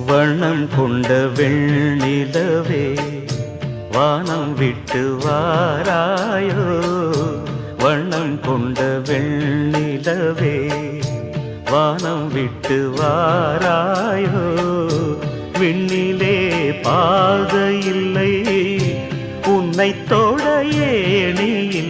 வண்ணம் கொண்ட வெண்ணிலவே வானம் விட்டு வாராயோ, வண்ணம் கொண்ட வெண்ணிலவே வானம் விட்டு வாராயோ, விண்ணிலே பாதை இல்லை உன்னை தொட